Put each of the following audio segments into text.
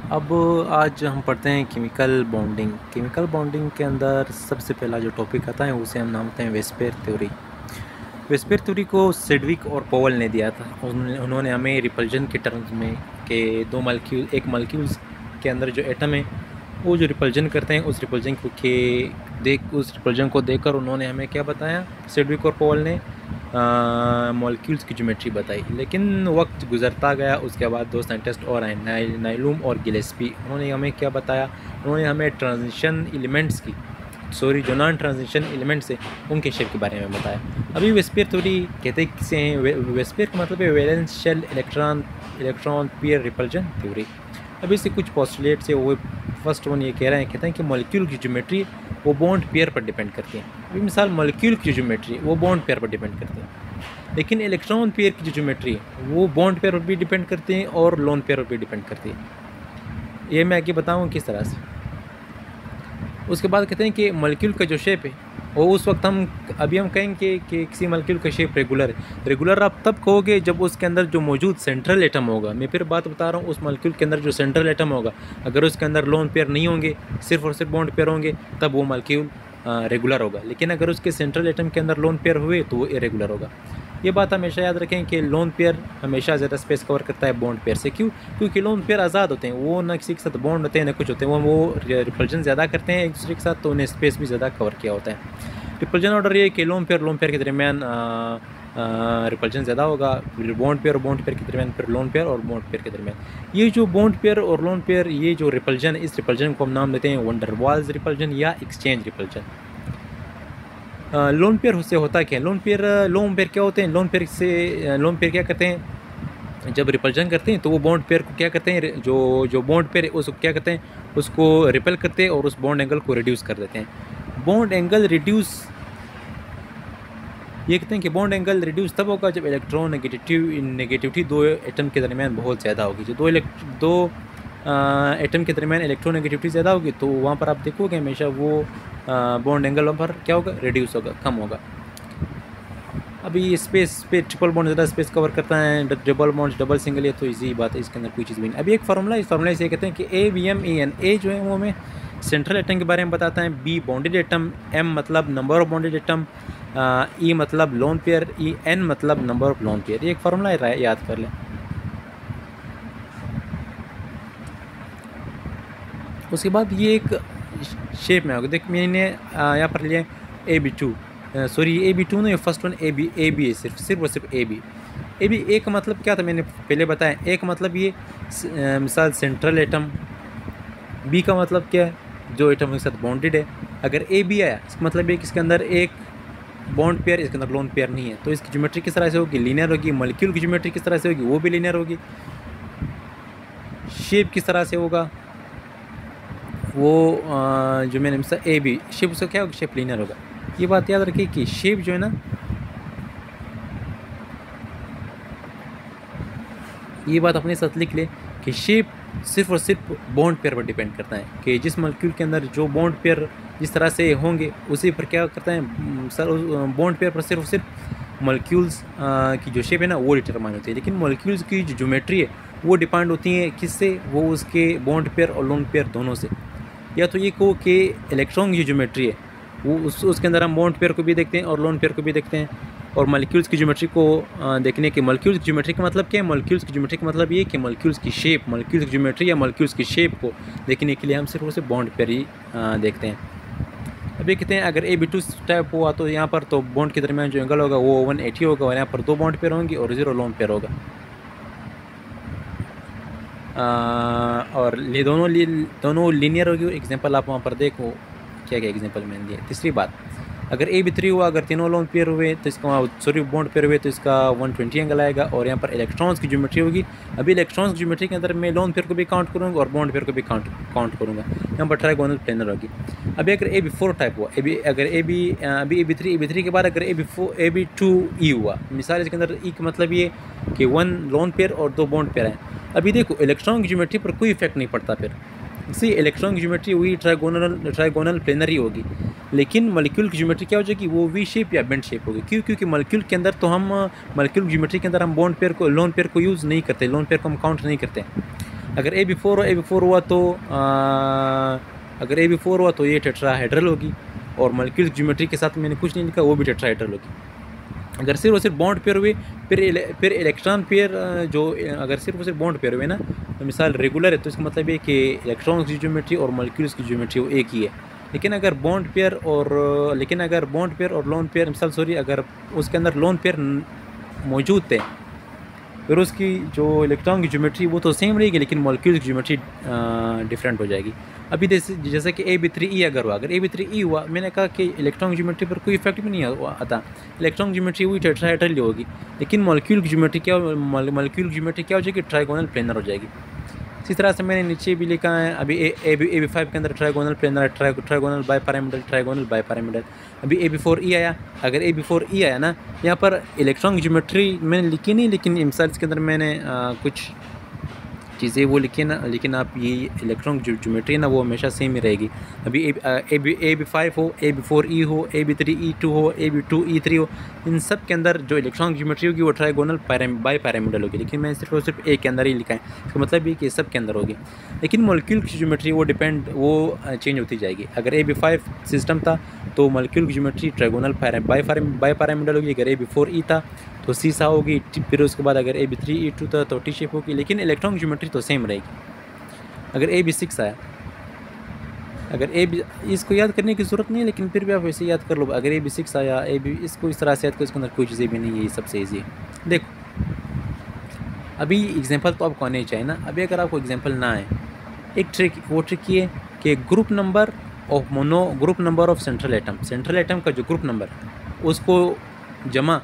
अब आज हम पढ़ते हैं केमिकल बॉन्डिंग। केमिकल बॉन्डिंग के अंदर सबसे पहला जो टॉपिक आता है उसे हम नाम देते हैं वेस्पेर थ्योरी। वेस्पेर थ्योरी को सेडविक और पोवेल ने दिया था। उन्होंने हमें रिपल्जन के टर्म्स में कि दो मॉलिक्यूल एक मॉलिक्यूल्स के अंदर जो एटम है वो जो रिपल्जन करते हैं उस रिपल्जन को देखकर उन्होंने हमें क्या बताया, सेडविक और पोवेल ने मॉलिक्यूल्स की ज्योमेट्री बताई। लेकिन वक्त गुजरता गया, उसके बाद दो साइंटिस्ट और आए, नाइलूम और गिलेस्पी। उन्होंने हमें क्या बताया, उन्होंने हमें ट्रांजिशन एलिमेंट्स की जो नॉन ट्रांजिशन एलिमेंट्स है उनके शेप के बारे में बताया। अभी वेस्पेर थ्योरी कहते हैं किसे हैं, वेस्पेर का मतलब है valence shell electron pair repulsion theory. अभी इससे कुछ पोस्टुलेट्स है, वो फर्स्ट वन ये कह रहे हैं, कहते हैं कि मॉलिक्यूल की ज्योमेट्री वो बॉन्ड पेयर पर डिपेंड करती है। अभी मिसाल मॉलिक्यूल की ज्योमेट्री वो बॉन्ड पेयर पर डिपेंड करती है, लेकिन इलेक्ट्रॉन पेयर की जो ज्योमेट्री है वो बॉन्ड पेयर पर भी डिपेंड करती है और लोन पेयर पर भी डिपेंड करती है। ये मैं आगे बताऊँ किस तरह से। उसके बाद कहते हैं कि मॉलिक्यूल का जो शेप है वो उस वक्त हम कहेंगे कि किसी मॉलिक्यूल का शेप रेगुलर है। रेगुलर आप तब कहोगे जब उसके अंदर जो मौजूद सेंट्रल एटम होगा, मैं फिर बात बता रहा हूँ, उस मॉलिक्यूल के अंदर जो सेंट्रल एटम होगा अगर उसके अंदर लोन पेयर नहीं होंगे, सिर्फ और सिर्फ बॉन्ड पेयर होंगे, तब वो मॉलिक्यूल रेगुलर होगा। लेकिन अगर उसके सेंट्रल एटम के अंदर लोन पेयर हुए तो वो इरेगुलर होगा। ये बात हमेशा याद रखें कि लोन पेयर हमेशा ज़्यादा स्पेस कवर करता है बॉन्ड पेयर से। क्यों? क्योंकि लोन पेयर आज़ाद होते हैं, वो ना किसी के साथ बॉन्ड होते हैं ना कुछ होते हैं, वो रिपल्जन ज़्यादा करते हैं एक दूसरे के साथ, तो उन्हें स्पेस भी ज़्यादा कवर किया होता है। रिपल्जन ऑर्डर ये है कि लोन पेयर के दरमियान रिपल्जन ज़्यादा होगा, बॉन्ड पेयर के दरमियान, फिर लोन पेयर और बॉन्ड पेयर के दरमियान। ये जो बॉन्ड पेयर और लोन पेयर, ये जो रिपल्जन, इस रिपल्जन को हम नाम देते हैं वंडर वाल्स रिपल्जन या एक्सचेंज रिपल्जन। लोन पेयर से होता क्या है? लोन पेयर क्या होते हैं? लोन पेयर क्या करते हैं, जब रिपल्जन करते हैं तो वो बॉन्ड पेयर को क्या करते हैं, जो बॉन्ड पेयर है उसको क्या करते हैं, उसको रिपेल करते हैं और उस बॉन्ड एंगल को रिड्यूस कर देते हैं। बॉन्ड एंगल रिड्यूस, ये कहते हैं कि बॉन्ड एंगल रिड्यूस तब होगा जब इलेक्ट्रॉन नेगेटिविटी दो एटम के दरमियान बहुत ज़्यादा होगी। जो दो एटम के दरमियान इलेक्ट्रोनेगेटिविटी ज़्यादा होगी तो वहाँ पर आप देखोगे हमेशा वो बॉन्ड एंगल वहाँ पर क्या होगा, रिड्यूस होगा, कम होगा। अभी स्पेस पे ट्रिपल बॉन्ड ज़्यादा स्पेस कवर करता है, डबल बॉन्ड डबल सिंगल है, तो इजी बात है, इसके अंदर कोई चीज़ भी नहीं। अभी एक फार्मूला, इस फार्मूला से कहते हैं कि ABM ए जो है वो हमें सेंट्रल एटम के बारे में बताता है, B बॉन्डेड एटम, M मतलब number of bonded atom, E मतलब लोन पेयर, N मतलब नंबर ऑफ लोन पेयर। ये एक फार्मूला है, याद कर लें। उसके बाद ये एक शेप में होगा, देख मैंने यहाँ पर लिया AB2, सॉरी AB2 नहीं, फर्स्ट वन AB है, सिर्फ और सिर्फ AB ए का मतलब क्या था मैंने पहले बताया। ए का मतलब ये मिसाल सेंट्रल एटम, B का मतलब क्या है, जो एटम के साथ बॉन्डेड है। अगर AB आया इसका मतलब है कि इसके अंदर एक बॉन्ड पेयर, इसके अंदर लोन पेयर नहीं है, तो इसकी ज्योमेट्री किस तरह से होगी, लीनियर होगी। मॉलिक्यूल की ज्योमेट्री किस तरह से होगी, वो भी लीनियर होगी। शेप किस तरह से होगा, वो जो मैंने मिसाल AB शेप, उसका क्या होगा, शेप लीनियर होगा। ये बात याद रखिए कि शेप जो है ना, ये बात अपने साथ लिख ले कि शेप सिर्फ और सिर्फ बॉन्ड पेयर पर डिपेंड करता है, कि जिस मॉलिक्यूल के अंदर जो बॉन्ड पेयर जिस तरह से होंगे उसी पर क्या करता है सर, बॉन्ड पेयर पर सिर्फ और सिर्फ मॉलिक्यूल्स की जो शेप है ना वो डिटरमाइन होती है। लेकिन मॉलिक्यूल्स की जो ज्योमेट्री है वो डिपेंड होती है किससे, वो उसके बॉन्ड पेयर और लोन पेयर दोनों से। या तो ये कहो कि इलेक्ट्रॉन की ज्योमेट्री है वो उसके अंदर हम बॉन्ड पेयर को भी देखते हैं और लोन पेयर को भी देखते हैं। और मॉलिक्यूल्स की ज्योमेट्री को देखने के, मॉलिक्यूल्स की ज्योमेट्री का मतलब क्या है, मॉलिक्यूल्स की ज्योमेट्री का मतलब ये कि मॉलिक्यूल्स की शेप, मॉलिक्यूल्स की ज्योमेट्री या मॉलिक्यूल्स की शेप को देखने के लिए हम सिर्फ उसे बॉन्ड पेयर ही देखते हैं। अभी कहते हैं अगर AB2 टाइप हुआ तो यहाँ पर तो बॉन्ड के दरमियान जो एंगल होगा वो 180 होगा और यहाँ पर 2 बॉन्ड पेयर होंगी और 0 लोन पेयर होगा। और ये दोनों लीनियर होगी। एग्जांपल आप वहाँ पर देखो क्या क्या एग्जांपल मैंने दिया। तीसरी बात, अगर AB3 हुआ, अगर तीनों लोन पेयर हुए तो इसका, सॉरी बॉन्ड पेयर हुए तो इसका 120 एंगल आएगा। और यहाँ पर इलेक्ट्रॉन्स की ज्योमेट्री होगी। अभी इलेक्ट्रॉन्स की ज्योमेट्री के अंदर मैं लोन पेयर को भी काउंट करूँगा और बॉन्ड पेयर को भी काउंट करूँगा। यहाँ पर ट्राइगोनल प्लेनर होगी। अभी अगर AB4 टाइप हुआ, अभी AB3 के बाद अगर AB2E हुआ, मिसाल इसके अंदर E का मतलब ये कि 1 लोन पेयर और 2 बॉन्ड पेयर हैं। अभी देखो इलेक्ट्रॉन की ज्योमेट्री पर कोई इफेक्ट नहीं पड़ता, फिर इसी इलेक्ट्रॉन की ज्योमेट्री वही ट्राइगोनल प्लेनर ही होगी। लेकिन मॉलिक्यूल की ज्योमेट्री क्या हो जाएगी, वो वी शेप या बेंड शेप होगी। क्यों? क्योंकि मॉलिक्यूल के अंदर तो हम मॉलिक्यूल की ज्योमेट्री के अंदर हम बॉन्ड पेयर को, लोन पेयर को यूज़ नहीं करते, लोन पेयर को हम काउंट नहीं करते। अगर AB4 हुआ तो अगर AB4 हुआ तो ये टेट्राहेड्रल होगी, और मॉलिक्यूल ज्योमेट्री के साथ मैंने कुछ नहीं लिखा, वो भी टेट्राहेड्रल होगी। अगर सिर्फ और सिर्फ बॉन्ड पेयर हुए, फिर इलेक्ट्रॉन पेयर जो अगर सिर्फ और सिर्फ बॉन्ड पेयर हुए ना, तो मिसाल रेगुलर है तो इसका मतलब है कि इलेक्ट्रॉन की ज्योमेट्री और मॉलिक्यूल्स की ज्योमेट्री वो एक ही है। लेकिन अगर बॉन्ड पेयर और लोन पेयर मिसाल अगर उसके अंदर लोन पेयर मौजूद थे, फिर उसकी जो इलेक्ट्रॉन की ज्योमेट्री वो तो सेम रहेगी, लेकिन मॉलिक्यूल की ज्योमेट्री डिफरेंट हो जाएगी। अभी जैसे कि AB3E अगर हुआ, अगर AB3E हुआ, मैंने कहा कि इलेक्ट्रॉन की ज्योमेट्री पर कोई इफेक्ट भी नहीं आता, इलेक्ट्रॉन की ज्योमेट्री वही टेट्राहेड्रल होगी, लेकिन मॉलिक्यूल की ज्योमेट्री क्या हो जाएगी, ट्राइगोनल प्लेनर हो जाएगी। इसी तरह से मैंने नीचे भी लिखा है, अभी AB5 के अंदर ट्राइगोनल प्लेनर, ट्राइगोनल बाईपैरामिडल। अभी AB4E आया, अगर AB4E आया ना, यहाँ पर इलेक्ट्रॉन की ज्योमेट्री मैंने लिखी नहीं, लेकिन मिसाल के अंदर मैंने कुछ चीज़ें वो लिखी ना, लेकिन आप ये इलेक्ट्रॉन ज्योमेट्री ना वो हमेशा सेम ही रहेगी। अभी AB5 हो, AB4E हो, AB3E2 हो, AB2E3 हो, इन सब के अंदर जो इलेक्ट्रॉन ज्योमेट्री होगी वो ट्राइगोनल बाईपैरामिडल होगी, लेकिन मैंने सिर्फ और सिर्फ एक के अंदर ही लिखा है। इसका मतलब ये कि सब के अंदर होगी, लेकिन मॉलिक्यूल की ज्योमेट्री वो चेंज होती जाएगी। अगर AB5 सिस्टम था तो मॉलिक्यूल की ज्योमेट्री ट्राइगोनल बाईपैरामिडल होगी, अगर AB4E था तो सीसा होगी, फिर उसके बाद अगर AB3E2 था तो टी शेप होगी, लेकिन इलेक्ट्रॉन की ज्योमेट्री तो सेम रहेगी। अगर AB6 आया, इसको याद करने की ज़रूरत नहीं है, लेकिन फिर भी आप वैसे याद कर लो। अगर AB6 आया, इसको इस तरह से याद करो, इसके अंदर कोई चीज़ें भी नहीं है, ये सबसे ईजी है। देखो अभी एग्जांपल तो आपको आने चाहिए ना, अभी अगर आपको एग्जांपल ना आए, एक ट्रिक ये है कि group number of central atom का जो ग्रुप नंबर उसको जमा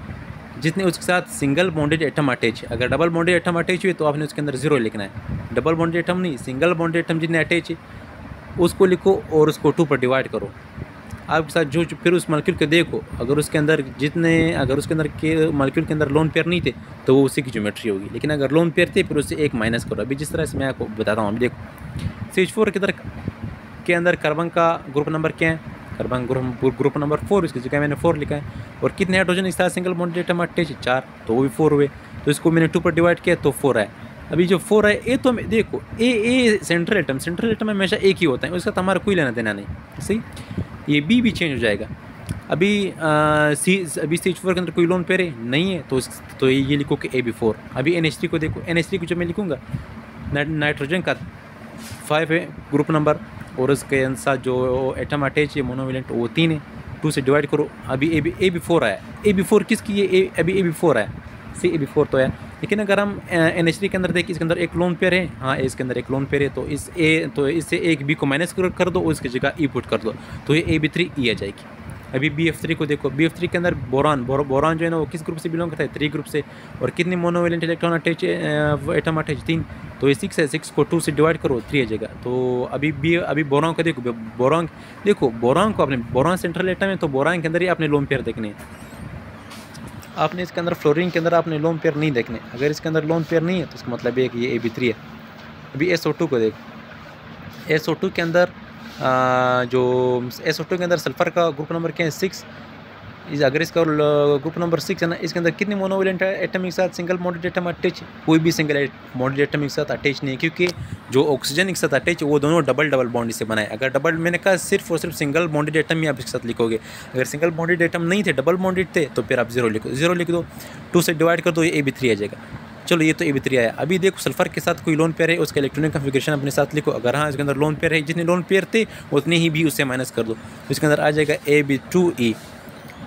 जितने उसके साथ सिंगल बॉन्डेड एटम अटैच है। अगर डबल बॉन्डेड एटम अटैच हुए तो आपने उसके अंदर 0 लिखना है। डबल बॉन्डेड एटम नहीं, सिंगल बॉन्डेड एटम जितने अटैच है उसको लिखो और उसको 2 पर डिवाइड करो। आपके साथ जो फिर उस मॉलिक्यूल को देखो, अगर उसके अंदर के मॉलिक्यूल के अंदर लोन पेयर नहीं थे तो वो उसी की ज्योमेट्री होगी, लेकिन अगर लोन पेयर थे फिर उससे एक माइनस करो। अभी जिस तरह से मैं आपको बताता हूँ, अभी देखो CH4 के अंदर कार्बन का ग्रुप नंबर क्या है, कार्बन ग्रुप नंबर 4, इसकी जगह मैंने 4 लिखा है। और कितने हाइड्रोजन इस साथ सिंगल बॉन्डेड एटम अटैच है, 4, तो वो भी 4 हुए, तो इसको मैंने 2 पर डिवाइड किया तो 4 है। अभी जो 4 है, ए तो देखो ए सेंट्रल एटम में हमेशा एक ही होता है, उसका तो हमारा कोई लेना देना नहीं, सही। ये बी भी चेंज हो जाएगा। अभी CH4 के अंदर कोई लोन पेयर है नहीं है, तो ये लिखो कि AB4। अभी NH3 को देखो, NH3 को जब मैं लिखूँगा, नाइट्रोजन का 5 है ग्रुप नंबर, और उसके साथ जो एटम अटैच है मोनोवेलेंट वो 3 है, 2 से डिवाइड करो। अभी AB4 आया, AB4 किसकी है, अभी AB4 आया, AB4 तो है। लेकिन अगर हम NH3 के अंदर देखिए, इसके अंदर एक लोन पेयर है, हाँ इसके अंदर एक लोन पेयर है, तो इससे एक B को माइनस कर दो और इसकी जगह E पुट कर दो, तो ये AB3E आ जाएगी। अभी BF3 को देखो, BF3 के अंदर बोरान जो है ना वो किस ग्रुप से बिलोंग करता है, 3 ग्रुप से, और कितने monovalent electron attach atom attach 3, तो ये 6 है, 6 को 2 से डिवाइड करो, 3 आ जाएगा। तो अभी बोरान को देखो, बोरान को आपने, बोरान सेंट्रल एटम है तो बोरान के अंदर ही आपने लोन पेयर देखने हैं, आपने इसके अंदर फ्लोरीन के अंदर आपने लोन पेयर नहीं देखने। अगर इसके अंदर लोन पेयर नहीं है तो इसका मतलब है कि ये AB3 है। अभी SO2 को देखो, SO2 के अंदर जो SO2 के अंदर सल्फर का ग्रुप नंबर क्या है, 6। अगर इसका ग्रुप नंबर 6 है ना, इसके अंदर कितने मोनोवेलेंट एटम के साथ सिंगल बॉन्डेड एटम अटैच, कोई भी सिंगल बॉन्डेड एटम के साथ अटैच नहीं है, क्योंकि जो ऑक्सीजन के साथ अटैच है वो दोनों डबल बॉन्ड से बनाए। अगर डबल, मैंने कहा सिर्फ और सिर्फ सिंगल बॉन्डेड एटम ही आप इसके साथ लिखोगे। अगर सिंगल बॉन्डेड एटम नहीं थे, डबल बॉन्डेड थे, तो फिर आप 0 लिख दो, 2 से डिवाइड कर दो, ये AB3 आ जाएगा। चलो ये तो AB3 आया। अभी देखो सल्फर के साथ कोई लोन पेयर है, उसका इलेक्ट्रॉनिक कॉन्फ़िगरेशन अपने साथ लिखो। अगर हाँ इसके अंदर लोन पेयर है, जितने लोन पेयर थे उतने ही भी उससे माइनस कर दो, तो इसके अंदर आ जाएगा AB2E।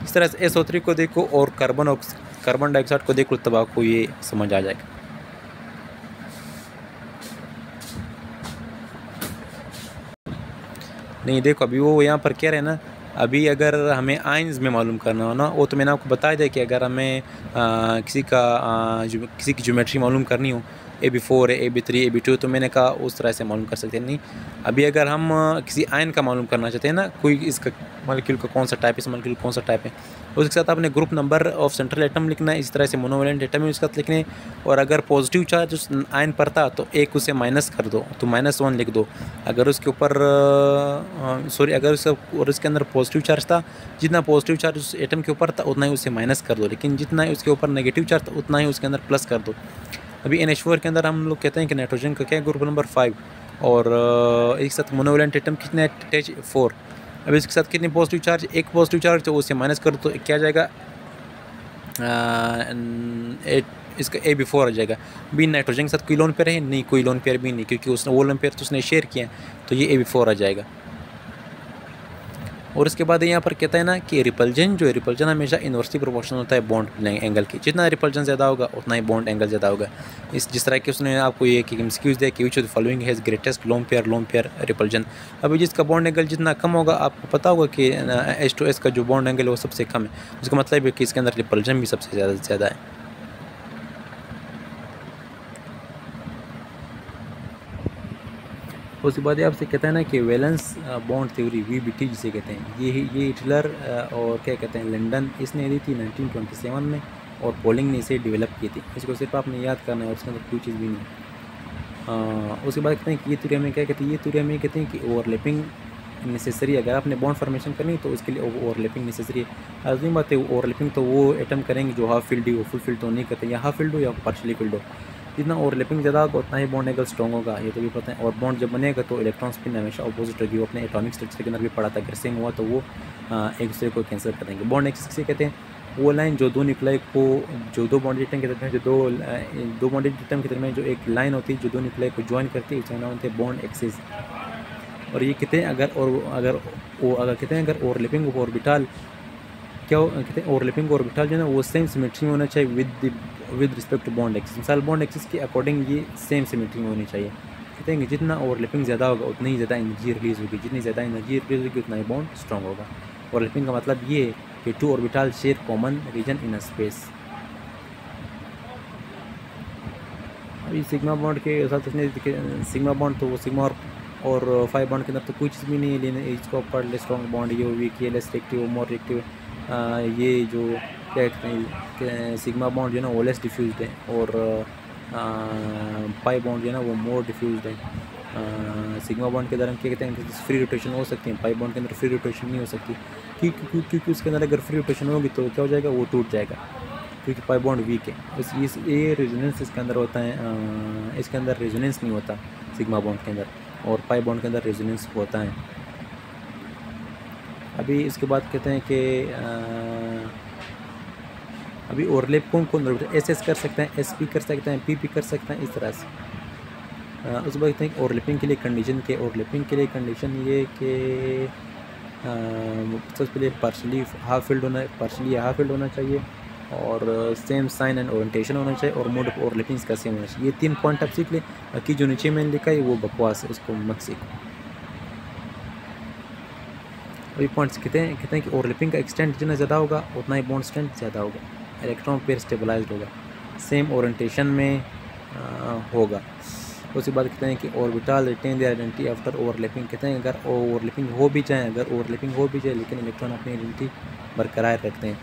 इस तरह से SO3 को देखो और कार्बन डाइऑक्साइड को देखो, तब आपको ये समझ आ जाएगा। नहीं देखो अभी वो यहाँ पर कह रहे हैं ना, अभी अगर हमें आयंस में मालूम करना हो ना, वो तो मैंने आपको बताया था कि अगर हमें किसी की ज्योमेट्री मालूम करनी हो, AB4 है, AB3, AB2, तो मैंने कहा उस तरह से मालूम कर सकते हैं। नहीं, अभी अगर हम किसी आयन का मालूम करना चाहते हैं ना, कोई इसका मॉलिक्यूल का कौन सा टाइप है, इस मॉलिक्यूल कौन सा टाइप है, उसके साथ आपने group number of central atom लिखना है, इस तरह से मोनोवेलेंट एटम है उसके साथ लिखने। और अगर पॉजिटिव चार्ज उस आयन पर था तो एक उसे माइनस कर दो, तो -1 लिख दो। अगर उसके ऊपर और उसके अंदर पॉजिटिव चार्ज था, जितना पॉजिटिव चार्ज उस एटम के ऊपर था उतना ही उसे माइनस कर दो, लेकिन जितना ही उसके ऊपर नेगेटिव चार्ज था उतना ही उसके अंदर प्लस कर दो। अभी NH4 के अंदर हम लोग कहते हैं कि नाइट्रोजन का क्या ग्रुप नंबर 5 और एक साथ मोनोवैलेंट एटम कितने अटैच 4। अभी इसके साथ कितने पॉजिटिव चार्ज, एक पॉजिटिव चार्ज, तो उससे माइनस करो तो क्या जाएगा, इसका AB4 आ जाएगा। बी नाइट्रोजन के साथ कोई लोन पेयर है नहीं, कोई लोन पेयर भी नहीं, क्योंकि उसने वो लोन पेयर तो उसने शेयर किया, तो ये AB4 आ जाएगा। और इसके बाद यहाँ पर कहता है ना कि रिपल्जन जो है, रिपल्जन हमेशा इनवर्सली प्रोपोर्शनल होता है बॉन्ड एंगल की। जितना रिपल्जन ज़्यादा होगा उतना ही बॉन्ड एंगल ज़्यादा होगा। जिस तरह कि उसने आपको ये कि एमसीक्यूज दिया कि which of the following has greatest lone pair repulsion. अभी जिसका बॉन्ड एंगल जितना कम होगा, आपको पता होगा कि H2S का जो बॉन्ड एंगल है वो सबसे कम है। उसका मतलब है कि इसके अंदर रिपल्जन भी सबसे ज़्यादा है। उसके बाद आपसे कहता है ना कि वैलेंस बॉन्ड थ्योरी VBT जिसे कहते हैं, ये हिटलर और क्या कहते हैं लंदन, इसने दी थी 1927 में, और पोलिंग ने इसे डेवलप की थी। इसको सिर्फ आपने याद करना है और उसके अंदर कोई चीज़ भी नहीं। उसके बाद कहते हैं कि ये थ्योरी हमें क्या कहते हैं, ये थ्योरी हमें कहते हैं कि ओवरलैपिंग नेसेसरी। अगर आपने बॉन्ड फॉर्मेशन करनी तो उसके लिए ओवरलैपिंग नेसेसरी है। आज़मी बात है, ओवरलैपिंग तो वो एटम करेंगे जो हाफ फील्ड हो, फुल फील्ड तो नहीं करते, या हाफ फील्ड हो या पार्शली फील्ड हो। जितना ओवरलैपिंग ज़्यादा होगा उतना ही बॉन्ड एंगल स्ट्रॉन्ग होगा, ये तो भी पता है। और बॉन्ड जब बनेगा तो इलेक्ट्रॉन स्पिन हमेशा अपोजिट होगी। वो अपने एटॉमिक स्ट्रक्चर के अंदर भी पढ़ा था, अगर सेम हुआ तो वो एक दूसरे को कैंसिल कर देंगे। बॉन्ड एक्सिस किसे कहते हैं, वो लाइन जो दो न्यूक्लियाई को, जो दो बॉन्डेड एटम के दरमियान, जो दो बॉन्डेड एटम के दरमियान जो एक लाइन होती है जो दो न्यूक्लियाई को ज्वाइन करती है, उसका नाम होता है बॉन्ड एक्सिस। और ये कहते हैं अगर कहते हैं अगर ओवरलैपिंग ऑर्बिटल क्या कहते हैं, ओवरलैपिंग ऑर्बिटल जो है ना वो सेम सिमेट्री में होना चाहिए with respect to bond axis. मिसाल बॉन्ड एक्सिस के अकॉर्डिंग ये सेम सिमेट्री में होनी चाहिए। कहते हैं कि जितना ओवरलैपिंग ज़्यादा होगा उतनी ही ज़्यादा एनर्जी रिलीज होगी, जितनी ज़्यादा एनर्जी रिलीज होगी उतना ही बॉन्ड स्ट्रॉन्ग होगा। ओवरलैपिंग का मतलब ये है कि two orbital share common region in a space. अभी सिग्मा बॉन्ड के साथ उसने सिग्मा बॉन्ड, तो वो सिग्मा और 5 बॉन्ड के अंदर तो कोई चीज़ भी नहीं है, लेकिन इसको पढ़ ले स्ट्रॉन्ग बॉन्ड, ये वीक, ये लेस रिएक्टिव, मोर रिएक्टिव। ये जो क्या कहते हैं सिग्मा बॉन्ड जो है ना वो लेस डिफ्यूज्ड है, और पाई बॉन्ड जो है ना वो मोर डिफ्यूज्ड है। सिग्मा बॉन्ड के दौरान क्या कहते हैं फ्री रोटेशन हो सकती है, पाई बॉन्ड के अंदर फ्री रोटेशन नहीं हो सकती, क्योंकि उसके अंदर अगर फ्री रोटेशन होगी तो क्या हो जाएगा, वो टूट जाएगा, क्योंकि पाई बॉन्ड वीक है। ये रेजोनेंस इसके अंदर होता है, इसके अंदर रेजोनेंस नहीं होता सिग्मा बॉन्ड के अंदर, और पाई बॉन्ड के अंदर रेजोनेंस होता है। अभी इसके बाद कहते हैं कि अभी ओवरलैप कौन SS कर सकते हैं, SP कर सकते हैं, PP कर सकते हैं, इस तरह से। उस बात कहते हैं ओवरलैपिंग के लिए कंडीशन ये कि सबसे पहले पार्शली हाफ फील्ड होना चाहिए, और सेम साइन एंड ओरिएंटेशन होना चाहिए, और मोड ऑफ ओवरलैपिंग का सेम होना चाहिए। ये 3 पॉइंट आप सीख ले, बाकी जो नीचे मैंने लिखा है वो बकवास है, उसको मत सीखो। वही पॉइंट्स कहते हैं कि ओवरलैपिंग का एक्सटेंट जितना ज़्यादा होगा उतना ही बॉन्ड स्ट्रेंथ ज़्यादा होगा, इलेक्ट्रॉन पेयर स्टेबलाइज्ड होगा, सेम ओरिएंटेशन में होगा। उसके बाद कहते हैं कि orbital retain their identity after overlapping. कहते हैं अगर ओवरलैपिंग हो भी जाए लेकिन इलेक्ट्रॉन अपनी आइडेंटिटी बरकरार रखते हैं।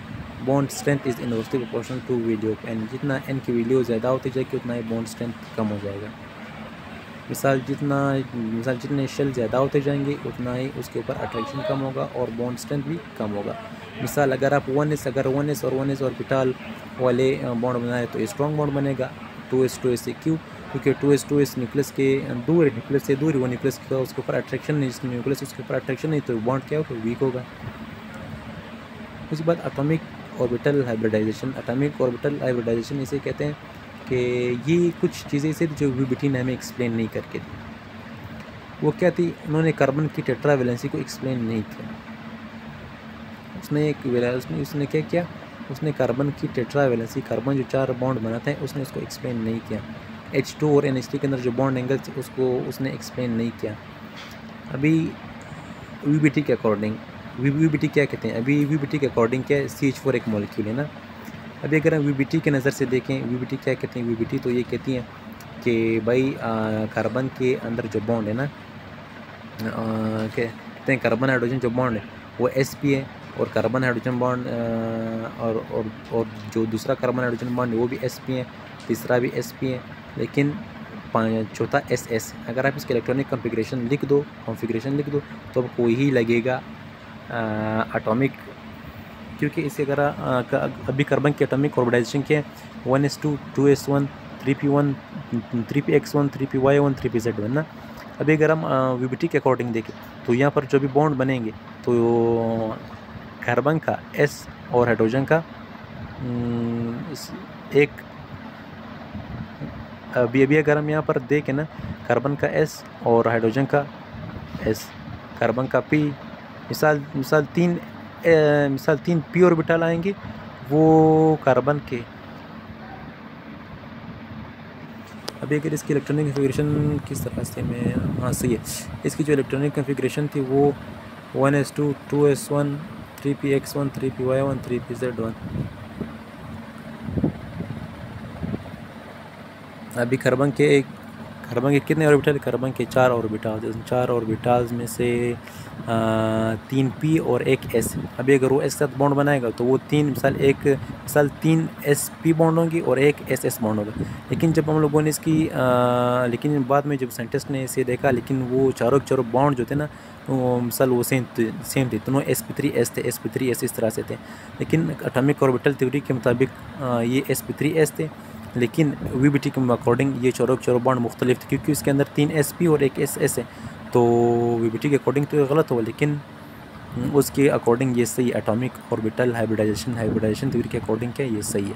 Bond strength is inversely proportional to value of N. जितना एन की वैल्यू ज़्यादा होती जाएगी उतना ही बॉन्ड स्ट्रेंथ कम हो जाएगा। मिसाल जितने शेल ज़्यादा होते जाएंगे उतना ही उसके ऊपर अट्रैक्शन कम होगा और बॉन्ड स्ट्रेंथ भी कम होगा। मिसाल अगर आप 1s ऑर्बिटल वाले बॉन्ड बनाए तो स्ट्रॉन्ग बॉन्ड बनेगा 2s से। क्यों? क्योंकि 2s न्यूक्लियस के दूर है, न्यूक्लियस से दूर है, वो न्यूक्लियस का उसके ऊपर अट्रैक्शन नहीं, जिसमें न्यूक्लियस उसके ऊपर अट्रैक्शन नहीं तो बॉन्ड क्या होगा, वीक होगा। उसके बाद एटॉमिक ऑर्बिटल हाइब्रिडाइजेशन इसे कहते हैं कि ये कुछ चीज़ें ऐसी जो VBT ने हमें एक्सप्लेन नहीं करके दी। वो क्या थी, उन्होंने कार्बन की टेट्रा वैलेंसी को एक्सप्लेन नहीं किया। उसने क्या किया, उसने कार्बन की टेट्रा वैलेंसी, कार्बन जो 4 बॉन्ड बनाते हैं उसने उसको एक्सप्लेन नहीं किया। H2 और NH3 के अंदर जो बॉन्ड एंगल थे उसको उसने एक्सप्लेन नहीं किया। अभी VBT के अकॉर्डिंग VBT क्या कहते हैं, अभी VBT के अकॉर्डिंग क्या है, CH4 एक मॉलिक्यूल है ना। अभी अगर हम VBT के नज़र से देखें, VBT क्या कहते हैं, VBT तो ये कहती हैं कि भाई कार्बन के अंदर जो बॉन्ड है ना, कहते हैं कार्बन हाइड्रोजन जो बॉन्ड है वो sp है, और कार्बन हाइड्रोजन बॉन्ड और जो दूसरा कार्बन हाइड्रोजन बॉन्ड है वो भी sp है, तीसरा भी sp है, लेकिन चौथा ss। अगर आप इसके इलेक्ट्रॉनिक कॉन्फ़िगरेशन लिख दो तो आपको वही लगेगा एटॉमिक, क्योंकि इसे अगर अभी कार्बन की एटॉमिक ऑर्बिटाइजेशन क्या है 1s2 2s1 3p1, 3px1, 3py1, 3pz1 ना। अभी अगर हम वीबीटी के अकॉर्डिंग देखें तो यहाँ पर जो भी बॉन्ड बनेंगे तो कार्बन का S और हाइड्रोजन का एक, अभी अगर हम यहाँ पर देखें ना, कार्बन का S और हाइड्रोजन का S, कार्बन का P, मिसाल तीन P ऑर्बिटल आएंगे, वो कार्बन के। अभी अगर इसकी इलेक्ट्रॉनिक कन्फिग्रेशन किस तरह से मैं, हाँ सही है, इसकी जो इलेक्ट्रॉनिक कन्फिग्रेशन थी वो 1s2, 2s1, 3px1, 3py1, 3pz1। अभी कार्बन के कितने ऑर्बिटल? कार्बन के 4 ऑर्बिटल्स, 4 ऑर्बिटल्स में से 3 p और एक s। अभी अगर वो s साथ बॉन्ड बनाएगा तो वो 3 3 sp बॉन्ड होंगी और एक ss बॉन्ड होगा। लेकिन जब हम लोगों ने इसकी लेकिन बाद में जब साइंटिस्ट ने इसे देखा, लेकिन वो चारों बॉन्ड जो थे ना, वो मिसाल वो सेम थे, दोनों sp3s थे, sp3s इस तरह से थे। लेकिन एटॉमिक ऑर्बिटल थ्योरी के मुताबिक ये sp3s थे, लेकिन वीबीटी के अकॉर्डिंग ये चारों बॉन्ड मुख्तलिफ थे, क्योंकि इसके अंदर 3 sp और एक ss है। तो वीबीटी के अकॉर्डिंग तो ये गलत हुआ, लेकिन उसके अकॉर्डिंग ये सही, एटॉमिक ऑर्बिटल हाइब्रिडाइजेशन थ्योरी के अकॉर्डिंग क्या ये सही है।